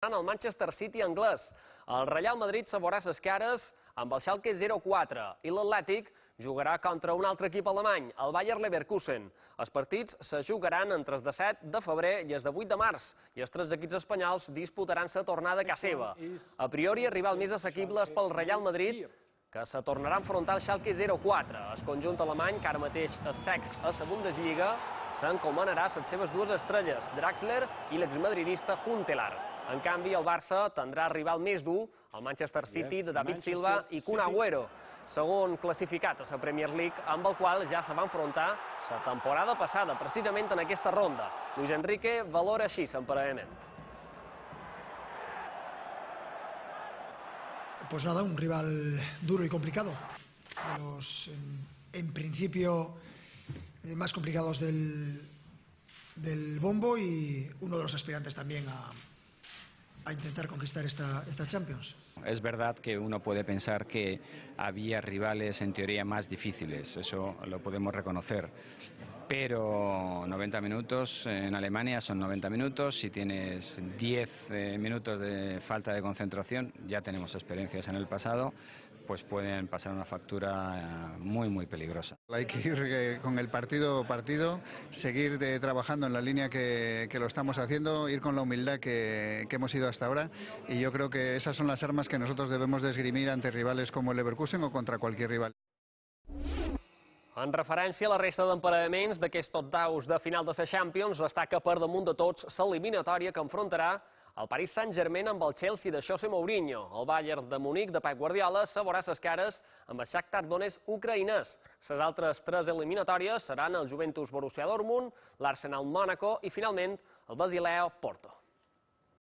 el Manchester City anglès. El Real Madrid se veurà ses cares amb el Schalke 04 i l'Atlètic jugarà contra un altre equip alemany, el Bayer Leverkusen. Els partits se jugaran entre el 17 de febrer i el de 8 de març, i els tres equips espanyols disputaran la tornada a casa seva. A priori, el rival més assequible és pel Real Madrid, que se tornarà a enfrontar el Schalke 04. El conjunt alemany, que ara mateix és sext a la Bundesliga, s'encomanarà les seves dues estrelles, Draxler i l'exmadridista Huntelaar. En canvi, el Barça tindrà rival més dur, el Manchester City de David Silva i Kun Agüero, segon classificat a la Premier League, amb el qual ja se va enfrontar la temporada passada, precisament en aquesta ronda. Luis Enrique valora així l'emparellament. Pues nada, un rival duro y complicado. Los, en principio, más complicados del bombo y uno de los aspirantes también a intentar conquistar esta Champions. Es verdad que uno puede pensar que había rivales en teoría más difíciles, eso lo podemos reconocer. Pero 90 minutos en Alemania son 90 minutos. Si tienes 10 minutos de falta de concentración, ya tenemos experiencias en el pasado, pues pueden pasar una factura muy peligrosa. Hay que ir con el partido, seguir trabajando en la línea que lo estamos haciendo, ir con la humildad que hemos ido hasta ahora, y yo creo que esas son las armas que nosotros debemos de esgrimir ante rivales como el Leverkusen o contra cualquier rival. En referència a la resta d'emparellaments d'aquests octaus de final de la Champions, destaca per damunt de tots l'eliminatòria que enfrontarà el Paris Saint-Germain amb el Chelsea de José Mourinho. El Bayern de Munic de Pep Guardiola se veurà ses cares amb el Shakhtar Donetsk ucraïnès. Les altres tres eliminatòries seran el Juventus Borussia Dortmund, l'Arsenal Mónaco i finalment el Basilea Porto.